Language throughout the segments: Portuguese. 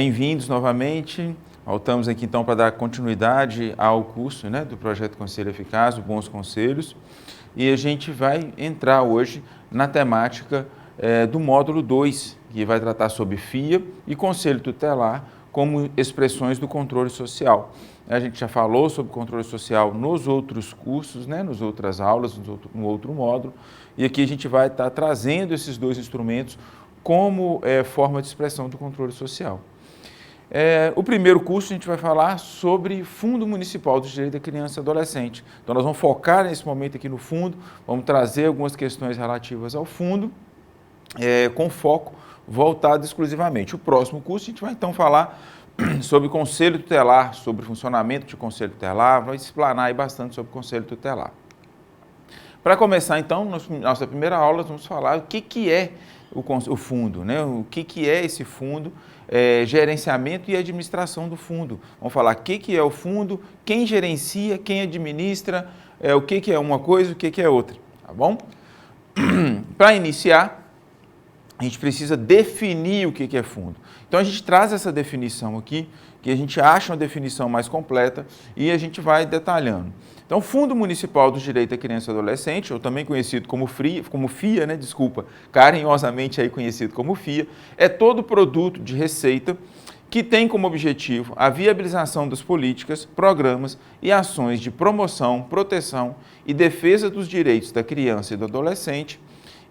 Bem-vindos novamente. Voltamos aqui então para dar continuidade ao curso, né, do Projeto Conselho Eficaz, do Bons Conselhos. E a gente vai entrar hoje na temática do módulo 2, que vai tratar sobre FIA e Conselho Tutelar como expressões do controle social. A gente já falou sobre controle social nos outros cursos, né, nas outras aulas, no outro módulo. E aqui a gente vai estar trazendo esses dois instrumentos como forma de expressão do controle social. O primeiro curso a gente vai falar sobre Fundo Municipal do Direito da Criança e Adolescente. Então nós vamos focar nesse momento aqui no fundo, vamos trazer algumas questões relativas ao fundo, com foco voltado exclusivamente. O próximo curso a gente vai então falar sobre Conselho Tutelar, sobre o funcionamento de Conselho Tutelar, vai explanar aí bastante sobre o Conselho Tutelar. Para começar então, nossa primeira aula, nós vamos falar o que é o fundo, né? O que é esse fundo, gerenciamento e administração do fundo. Vamos falar o que é o fundo, quem gerencia, quem administra, o que é uma coisa, o que é outra, tá bom? Para iniciar, a gente precisa definir o que é fundo. Então a gente traz essa definição aqui, que a gente acha uma definição mais completa e a gente vai detalhando. Então, Fundo Municipal do Direito da Criança e Adolescente, ou também conhecido como FIA, né? Desculpa, carinhosamente aí conhecido como FIA, é todo produto de receita que tem como objetivo a viabilização das políticas, programas e ações de promoção, proteção e defesa dos direitos da criança e do adolescente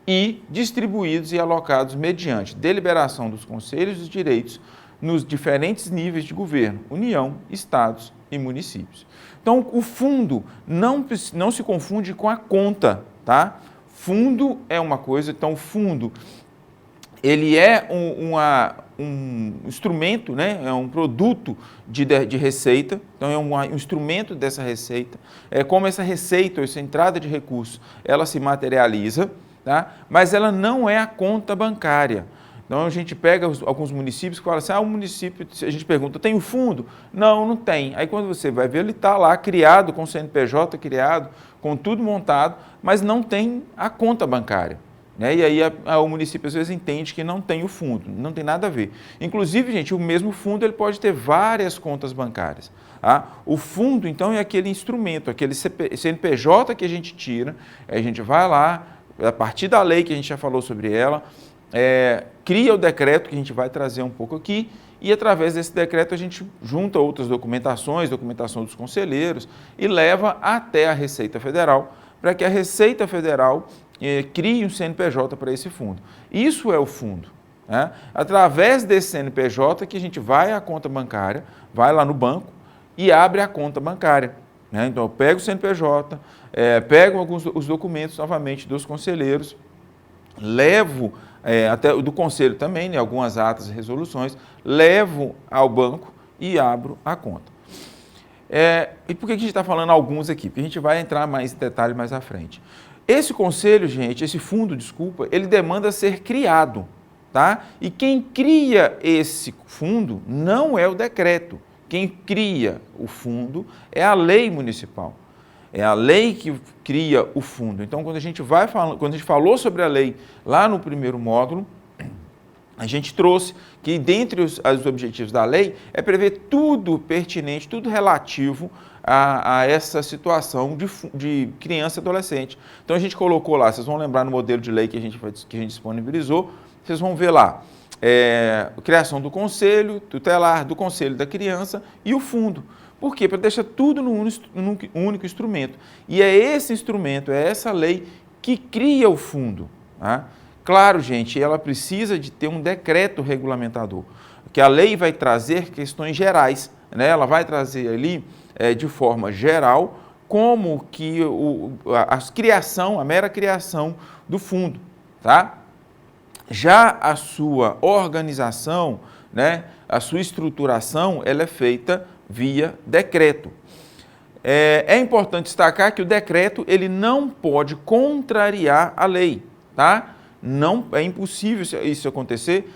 e distribuídos e alocados mediante deliberação dos conselhos de direitos nos diferentes níveis de governo, União, Estados e municípios. Então, o fundo não se confunde com a conta, tá? Fundo é uma coisa, então o fundo, ele é um instrumento, né? É um produto de receita, então é um instrumento dessa receita, é como essa receita, essa entrada de recursos, ela se materializa, tá? Mas ela não é a conta bancária. Então, a gente pega alguns municípios que falam assim, o município, a gente pergunta, tem o fundo? Não, não tem. Aí, quando você vai ver, ele está lá criado, com o CNPJ criado, com tudo montado, mas não tem a conta bancária, né? E aí, o município, às vezes, entende que não tem o fundo, não tem nada a ver. Inclusive, gente, o mesmo fundo, ele pode ter várias contas bancárias. Tá? O fundo, então, é aquele instrumento, aquele CNPJ que a gente tira, a gente vai lá, a partir da lei que a gente já falou sobre ela, cria o decreto, que a gente vai trazer um pouco aqui, e através desse decreto a gente junta outras documentações, documentação dos conselheiros, e leva até a Receita Federal, para que a Receita Federal crie um CNPJ para esse fundo. Isso é o fundo, né? Através desse CNPJ que a gente vai à conta bancária, vai lá no banco e abre a conta bancária, né? Então eu pego o CNPJ, pego os documentos novamente dos conselheiros, levo até do conselho também, né, algumas atas e resoluções, levo ao banco e abro a conta. E por que a gente está falando alguns aqui? Porque a gente vai entrar mais em detalhe mais à frente. Esse conselho, gente, esse fundo, desculpa, ele demanda ser criado, tá? E quem cria esse fundo não é o decreto. Quem cria o fundo é a lei municipal. É a lei que cria o fundo. Então, quando a gente falou sobre a lei lá no primeiro módulo, a gente trouxe que, dentre os objetivos da lei, é prever tudo pertinente, tudo relativo a essa situação de criança e adolescente. Então, a gente colocou lá, vocês vão lembrar no modelo de lei que a gente disponibilizou, vocês vão ver lá, criação do conselho tutelar, do conselho da criança e o fundo. Por quê? Para deixar tudo num único instrumento. E é esse instrumento, é essa lei que cria o fundo. Tá? Claro, gente, ela precisa de ter um decreto regulamentador, que a lei vai trazer questões gerais, né? Ela vai trazer ali, de forma geral, como que a mera criação do fundo. Tá? Já a sua organização, né, a sua estruturação, ela é feita via decreto. É importante destacar que o decreto ele não pode contrariar a lei, tá? Não, é impossível isso acontecer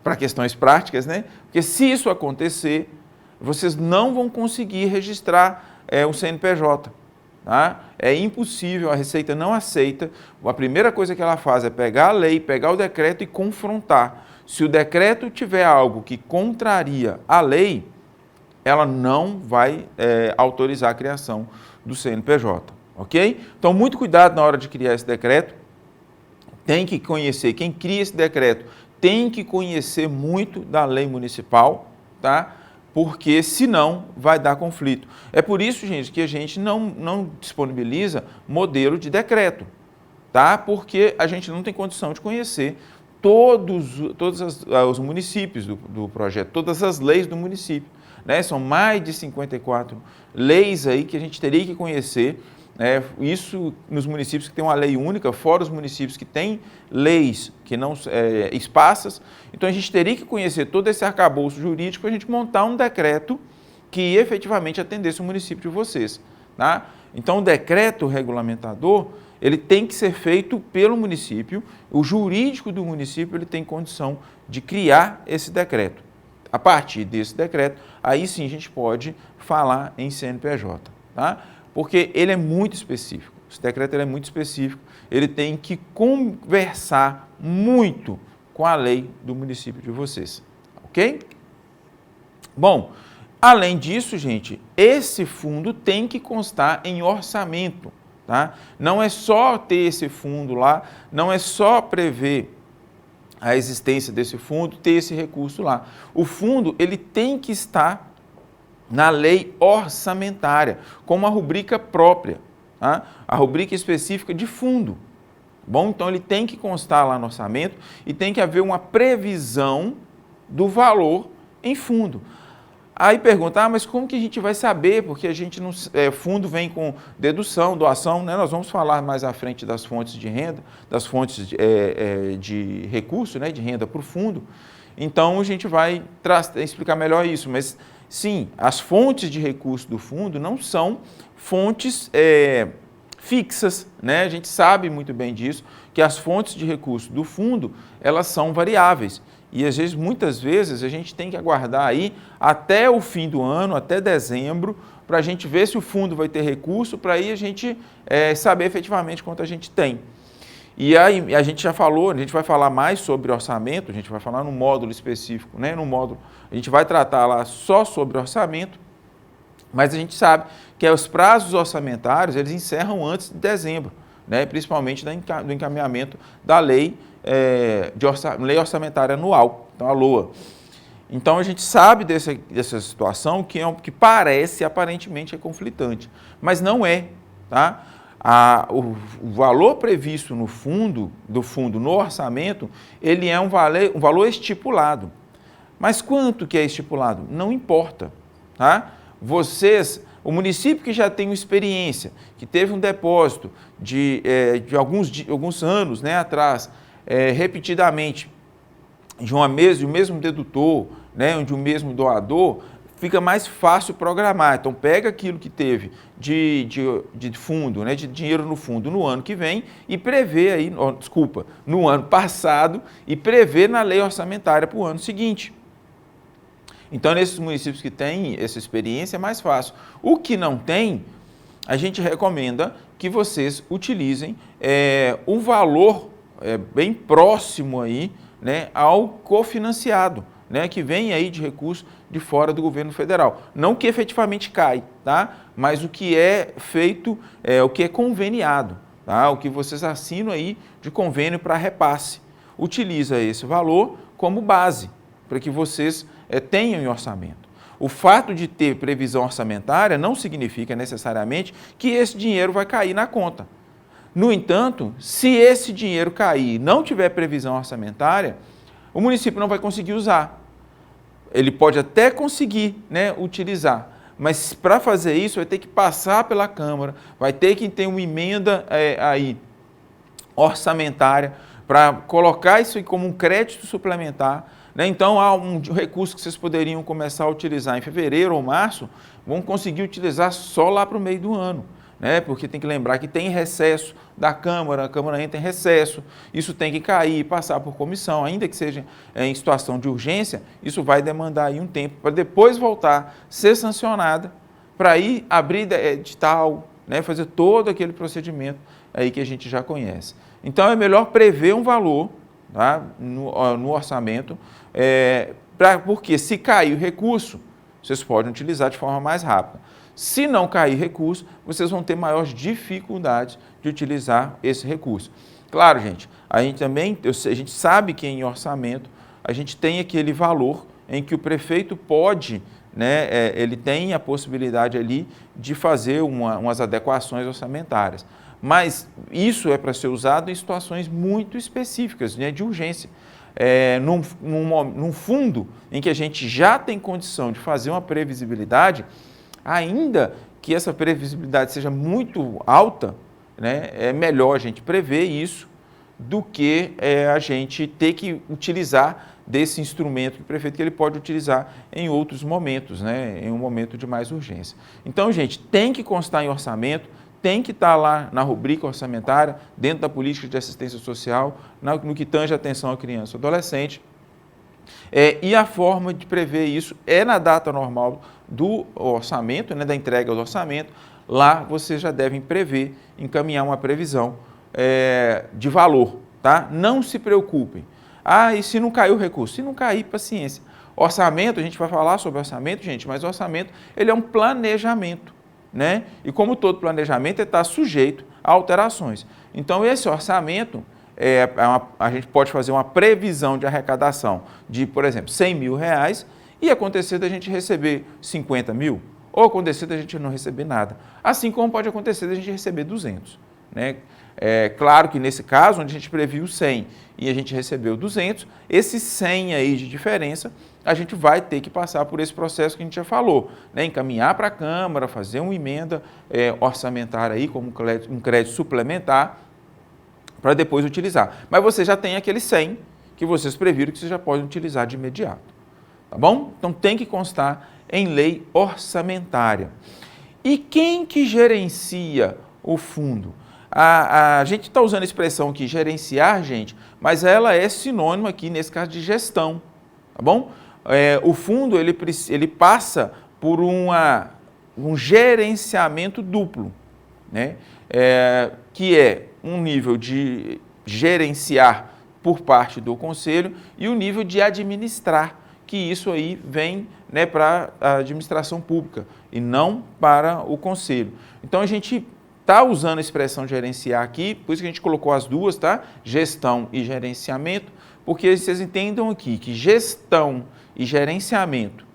para questões práticas, né? Porque se isso acontecer, vocês não vão conseguir registrar um CNPJ, Tá? É impossível, a Receita não aceita. A primeira coisa que ela faz é pegar a lei, pegar o decreto e confrontar. Se o decreto tiver algo que contraria a lei, ela não vai autorizar a criação do CNPJ, ok? Então, muito cuidado na hora de criar esse decreto. Tem que conhecer, quem cria esse decreto tem que conhecer muito da lei municipal, tá? Porque senão vai dar conflito. É por isso, gente, que a gente não disponibiliza modelo de decreto, tá? Porque a gente não tem condição de conhecer todos os municípios do projeto, todas as leis do município, né? São mais de 54 leis aí que a gente teria que conhecer. Isso nos municípios que têm uma lei única, fora os municípios que têm leis que não esparsas. Então a gente teria que conhecer todo esse arcabouço jurídico para a gente montar um decreto que efetivamente atendesse o município de vocês, tá? Então o decreto regulamentador, ele tem que ser feito pelo município, o jurídico do município ele tem condição de criar esse decreto. A partir desse decreto, aí sim a gente pode falar em CNPJ, tá? Porque ele é muito específico, esse decreto ele é muito específico, ele tem que conversar muito com a lei do município de vocês, ok? Bom, além disso, gente, esse fundo tem que constar em orçamento, tá? Não é só ter esse fundo lá, não é só prever a existência desse fundo, ter esse recurso lá. O fundo, ele tem que estar na lei orçamentária, com uma rubrica própria, tá? A rubrica específica de fundo. Bom, então ele tem que constar lá no orçamento e tem que haver uma previsão do valor em fundo. Aí pergunta, mas como que a gente vai saber? Porque a gente não, fundo vem com dedução, doação, né? Nós vamos falar mais à frente das fontes de renda, das fontes de recurso, né? De renda para o fundo. Então a gente vai explicar melhor isso, mas sim, as fontes de recurso do fundo não são fontes fixas, né? A gente sabe muito bem disso, que as fontes de recurso do fundo, elas são variáveis. E às vezes, muitas vezes, a gente tem que aguardar aí até o fim do ano, até dezembro, para a gente ver se o fundo vai ter recurso, para aí a gente saber efetivamente quanto a gente tem. E aí a gente já falou, a gente vai falar mais sobre orçamento, a gente vai falar num módulo específico, né? No módulo, a gente vai tratar lá só sobre orçamento, mas a gente sabe que os prazos orçamentários, eles encerram antes de dezembro, né? Principalmente do encaminhamento da lei, lei orçamentária anual, então a LOA. Então a gente sabe dessa situação que parece, aparentemente, conflitante, mas não é, tá? O valor previsto no fundo, no orçamento, ele é um valor estipulado. Mas quanto que é estipulado? Não importa, tá? O município que já tem uma experiência, que teve um depósito de alguns anos, né, atrás, repetidamente, de um mesmo dedutor, né, de um mesmo doador, fica mais fácil programar. Então, pega aquilo que teve de fundo, né, de dinheiro no fundo no ano que vem e prevê aí, no ano passado, e prevê na lei orçamentária para o ano seguinte. Então, nesses municípios que têm essa experiência, é mais fácil. O que não tem, a gente recomenda que vocês utilizem um valor bem próximo aí, né, ao cofinanciado, né, que vem aí de recursos de fora do governo federal. Não que efetivamente cai, tá? Mas o que é feito, o que é conveniado, tá? O que vocês assinam aí de convênio para repasse. Utiliza esse valor como base para que vocês tenham em orçamento. O fato de ter previsão orçamentária não significa necessariamente que esse dinheiro vai cair na conta. No entanto, se esse dinheiro cair e não tiver previsão orçamentária, o município não vai conseguir usar. Ele pode até conseguir, né, utilizar, mas para fazer isso vai ter que passar pela Câmara, vai ter que ter uma emenda aí orçamentária para colocar isso como um crédito suplementar, né? Então há um recurso que vocês poderiam começar a utilizar em fevereiro ou março, vão conseguir utilizar só lá para o meio do ano, né? Porque tem que lembrar que tem recesso da Câmara, a Câmara entra em recesso, isso tem que cair, passar por comissão, ainda que seja em situação de urgência, isso vai demandar aí um tempo para depois voltar, ser sancionada, para ir abrir edital, né, fazer todo aquele procedimento aí que a gente já conhece. Então, é melhor prever um valor, tá, no orçamento, porque se cair o recurso, vocês podem utilizar de forma mais rápida. Se não cair recurso, vocês vão ter maiores dificuldades de utilizar esse recurso. Claro, gente, a gente sabe que em orçamento a gente tem aquele valor em que o prefeito pode, né, ele tem a possibilidade ali de fazer umas adequações orçamentárias. Mas isso é para ser usado em situações muito específicas, né, de urgência. Num fundo em que a gente já tem condição de fazer uma previsibilidade, ainda que essa previsibilidade seja muito alta, né, é melhor a gente prever isso do que a gente ter que utilizar desse instrumento do prefeito, que ele pode utilizar em outros momentos, né, em um momento de mais urgência. Então, gente, tem que constar em orçamento, tem que estar lá na rubrica orçamentária, dentro da política de assistência social, no que tange a atenção à criança e adolescente. E a forma de prever isso é na data normal do orçamento, né, da entrega do orçamento. Lá vocês já devem prever, encaminhar uma previsão de valor, tá? Não se preocupem. E se não cair o recurso? Se não cair, paciência. Orçamento, a gente vai falar sobre orçamento, gente, mas o orçamento ele é um planejamento, né? E como todo planejamento, ele está sujeito a alterações. Então, esse orçamento, a gente pode fazer uma previsão de arrecadação de, por exemplo, R$100 mil e acontecer da gente receber 50 mil, ou acontecer da gente não receber nada. Assim como pode acontecer da gente receber 200, né? Claro que nesse caso, onde a gente previu 100 e a gente recebeu 200, esse 100 aí de diferença, a gente vai ter que passar por esse processo que a gente já falou, né? Encaminhar para a Câmara, fazer uma emenda orçamentária aí, como um crédito suplementar, para depois utilizar. Mas você já tem aquele 100 que vocês previram que você já pode utilizar de imediato, tá bom? Então tem que constar em lei orçamentária. E quem que gerencia o fundo? A gente está usando a expressão aqui, gerenciar, gente, mas ela é sinônimo aqui, nesse caso, de gestão, tá bom? O fundo, ele passa por um gerenciamento duplo, né? Que é um nível de gerenciar por parte do Conselho e o nível de administrar, que isso aí vem, né, para a administração pública e não para o Conselho. Então, a gente está usando a expressão gerenciar aqui, por isso que a gente colocou as duas, tá? Gestão e gerenciamento, porque vocês entendam aqui que gestão e gerenciamento,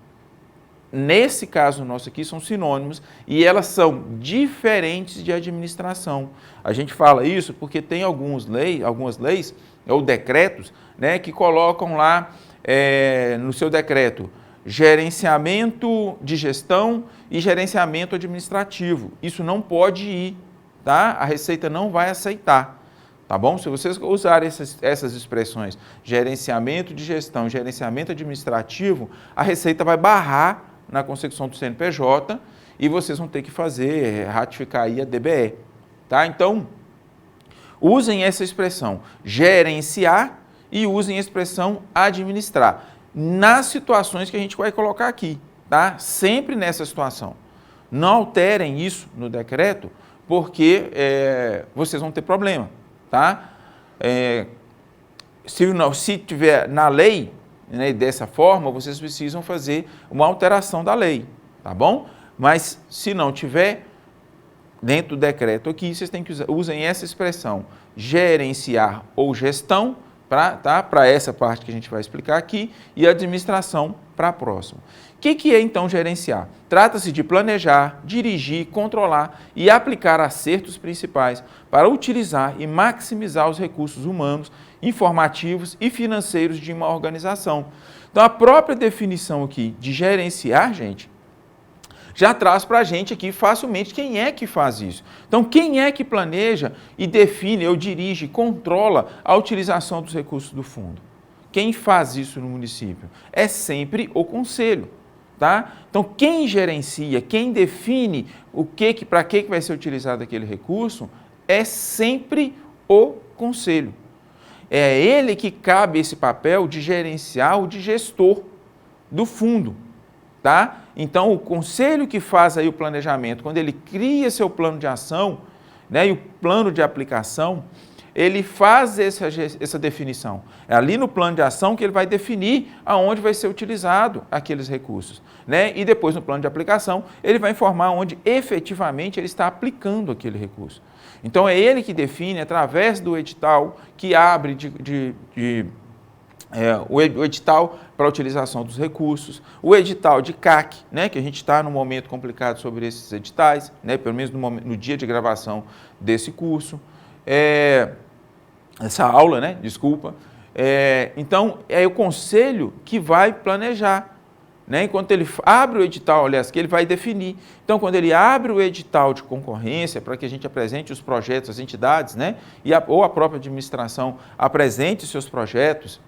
nesse caso nosso aqui, são sinônimos e elas são diferentes de administração. A gente fala isso porque tem algumas leis ou decretos, né, que colocam lá no seu decreto gerenciamento de gestão e gerenciamento administrativo. Isso não pode ir, tá? A Receita não vai aceitar, tá bom? Se vocês usarem essas expressões, gerenciamento de gestão, gerenciamento administrativo, a Receita vai barrar na consecução do CNPJ e vocês vão ter que ratificar aí a DBE, tá? Então, usem essa expressão gerenciar e usem a expressão administrar nas situações que a gente vai colocar aqui, tá? Sempre nessa situação. Não alterem isso no decreto, porque vocês vão ter problema, tá? Se tiver na lei, né, dessa forma, vocês precisam fazer uma alteração da lei, tá bom? Mas se não tiver, dentro do decreto aqui, vocês têm que usem essa expressão, gerenciar ou gestão, para essa parte que a gente vai explicar aqui, e administração para a próxima. O que é, então, gerenciar? Trata-se de planejar, dirigir, controlar e aplicar acertos principais para utilizar e maximizar os recursos humanos, informativos e financeiros de uma organização. Então, a própria definição aqui de gerenciar, gente, já traz para a gente aqui facilmente quem é que faz isso. Então, quem é que planeja e define, ou dirige, controla a utilização dos recursos do fundo? Quem faz isso no município? É sempre o Conselho, tá? Então, quem gerencia, quem define para que vai ser utilizado aquele recurso, é sempre o Conselho. É ele que cabe esse papel de gerenciar ou de gestor do fundo. tá? Então, o conselho que faz aí o planejamento, quando ele cria seu plano de ação, né, e o plano de aplicação, ele faz essa definição. É ali no plano de ação que ele vai definir aonde vai ser utilizado aqueles recursos, né? E depois no plano de aplicação, ele vai informar onde efetivamente ele está aplicando aquele recurso. Então, é ele que define, através do edital, que abre o edital para a utilização dos recursos, o edital de CAC, né, que a gente está num momento complicado sobre esses editais, né, pelo menos no dia de gravação desse curso, essa aula, né, desculpa. Então, é o conselho que vai planejar, né, enquanto ele abre o edital, aliás, que ele vai definir. Então, quando ele abre o edital de concorrência, para que a gente apresente os projetos, as entidades, né, ou a própria administração apresente seus projetos.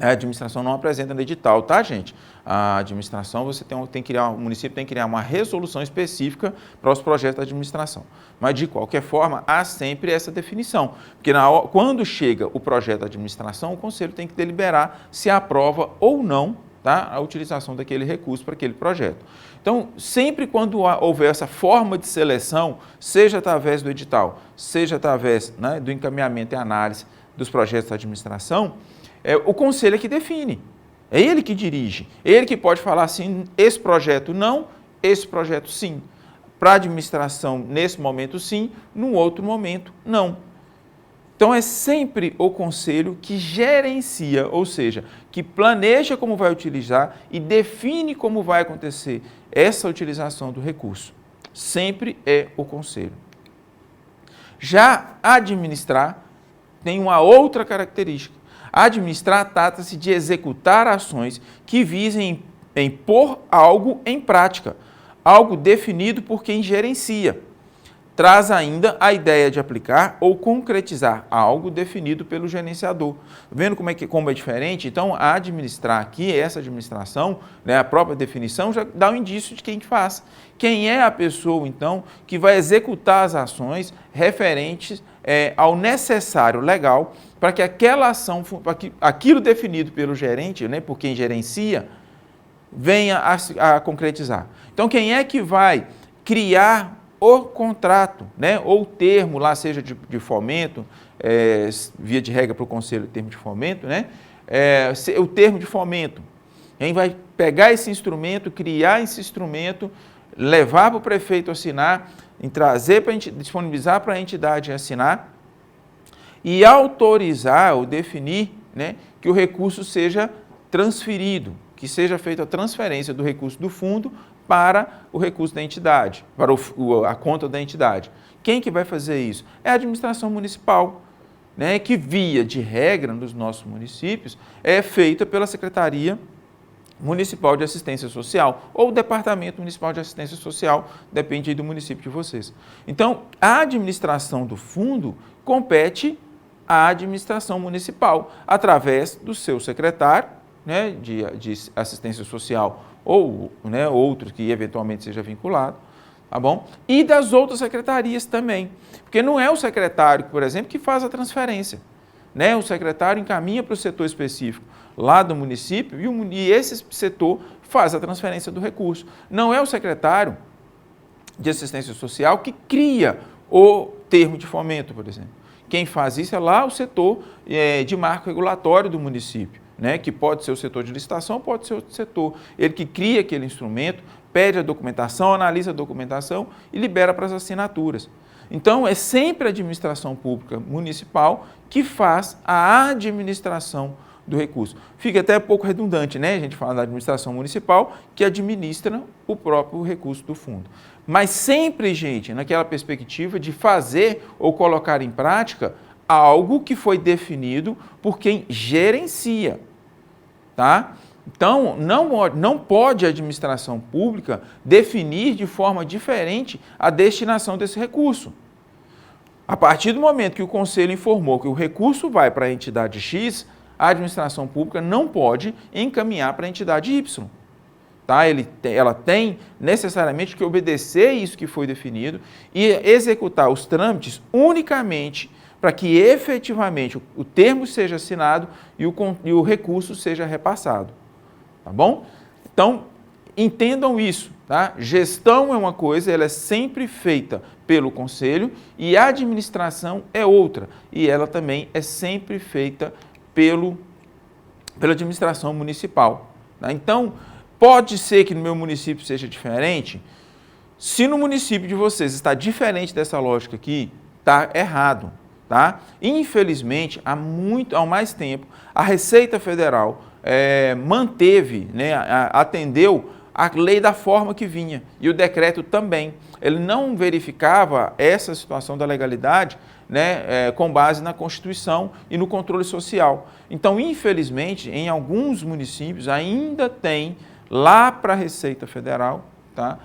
A administração não apresenta no edital, tá, gente? A administração, o município tem que criar uma resolução específica para os projetos da administração. Mas, de qualquer forma, há sempre essa definição. Porque quando chega o projeto da administração, o conselho tem que deliberar se aprova ou não, tá, a utilização daquele recurso para aquele projeto. Então, sempre quando houver essa forma de seleção, seja através do edital, seja através, né, do encaminhamento e análise dos projetos da administração, o conselho é que define, é ele que dirige, é ele que pode falar assim, esse projeto não, esse projeto sim. Para a administração, nesse momento sim, num outro momento não. Então, é sempre o conselho que gerencia, ou seja, que planeja como vai utilizar e define como vai acontecer essa utilização do recurso. Sempre é o conselho. Já administrar tem uma outra característica. Administrar trata-se de executar ações que visem em pôr algo em prática, algo definido por quem gerencia. Traz ainda a ideia de aplicar ou concretizar algo definido pelo gerenciador. Vendo como é diferente? Então, administrar aqui, essa administração, né, a própria definição, já dá um indício de quem faz. Quem é a pessoa, então, que vai executar as ações referentes ao necessário legal para que aquela ação, para que aquilo definido pelo gerente, né, por quem gerencia, venha a concretizar. Então, quem é que vai criar o contrato, né, ou o termo, lá seja de fomento, via de regra para o conselho, termo de fomento, né, o termo de fomento. Quem vai pegar esse instrumento, criar esse instrumento, levar para o prefeito assinar, disponibilizar para a entidade assinar e autorizar ou definir, né, que o recurso seja transferido, que seja feita a transferência do recurso do fundo para o recurso da entidade, para a conta da entidade. Quem que vai fazer isso? É a administração municipal, né, que via de regra nos nossos municípios é feita pela Secretaria Municipal de Assistência Social ou Departamento Municipal de Assistência Social, depende aí do município de vocês. Então, a administração do fundo compete à administração municipal, através do seu secretário, né, de assistência social ou, né, outro que eventualmente seja vinculado, tá bom? E das outras secretarias também, porque não é o secretário, por exemplo, que faz a transferência, né? O secretário encaminha para o setor específico lá do município e esse setor faz a transferência do recurso. Não é o secretário de assistência social que cria o termo de fomento, por exemplo. Quem faz isso é lá o setor de marco regulatório do município, né, que pode ser o setor de licitação, pode ser outro setor. Ele que cria aquele instrumento, pede a documentação, analisa a documentação e libera para as assinaturas. Então, é sempre a administração pública municipal que faz a administração do recurso. Fica até um pouco redundante, né? A gente fala da administração municipal que administra o próprio recurso do fundo. Mas sempre, gente, naquela perspectiva de fazer ou colocar em prática algo que foi definido por quem gerencia, tá? Então, não pode a administração pública definir de forma diferente a destinação desse recurso. A partir do momento que o conselho informou que o recurso vai para a entidade X, a administração pública não pode encaminhar para a entidade Y. Tá? Ela tem necessariamente que obedecer isso que foi definido e executar os trâmites unicamente para que efetivamente o termo seja assinado e o recurso seja repassado. Tá bom? Então, entendam isso, tá? Gestão é uma coisa, ela é sempre feita pelo conselho e a administração é outra, e ela também é sempre feita pela administração municipal, tá? Então, pode ser que no meu município seja diferente. Se no município de vocês está diferente dessa lógica aqui, está errado, tá? Infelizmente, há mais tempo, a Receita Federal manteve, né, atendeu a lei da forma que vinha e o decreto também. Ele não verificava essa situação da legalidade, né, com base na Constituição e no controle social. Então, infelizmente, em alguns municípios ainda tem lá para a Receita Federal, tá?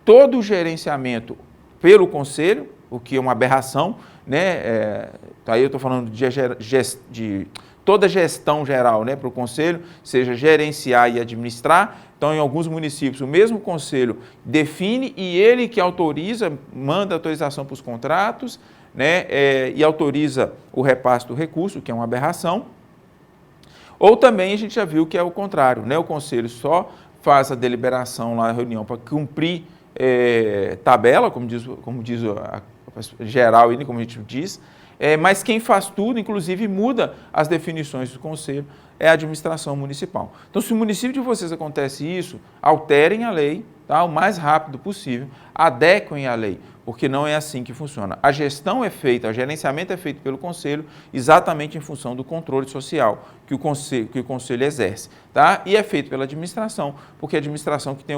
Todo o gerenciamento pelo Conselho, o que é uma aberração, né? Aí eu estou falando de toda a gestão geral, né, para o Conselho, seja gerenciar e administrar. Então, em alguns municípios, o mesmo Conselho define e ele que autoriza, manda autorização para os contratos, né, e autoriza o repasse do recurso, que é uma aberração. Ou também a gente já viu que é o contrário, né? O Conselho só faz a deliberação lá na reunião para cumprir tabela, como diz a geral, como a gente diz, mas quem faz tudo, inclusive muda as definições do Conselho, é a administração municipal. Então, se o município de vocês acontece isso, alterem a lei, tá, o mais rápido possível, adequem a lei, porque não é assim que funciona. A gestão é feita, o gerenciamento é feito pelo Conselho exatamente em função do controle social que o Conselho exerce, tá? E é feito pela administração, porque a administração que tem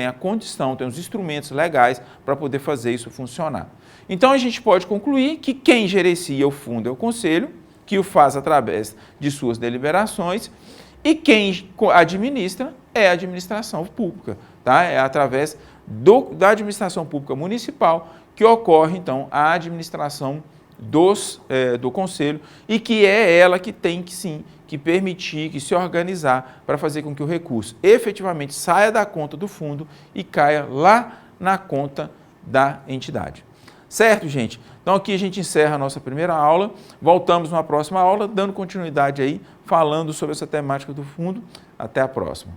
a condição, tem os instrumentos legais para poder fazer isso funcionar. Então, a gente pode concluir que quem gerencia o fundo é o Conselho, que o faz através de suas deliberações, e quem administra é a administração pública, tá? É através da administração pública municipal que ocorre, então, a administração do Conselho e que é ela que tem que, sim, que permitir, que se organizar para fazer com que o recurso efetivamente saia da conta do fundo e caia lá na conta da entidade. Certo, gente? Então aqui a gente encerra a nossa primeira aula, voltamos numa próxima aula, dando continuidade aí, falando sobre essa temática do fundo. Até a próxima.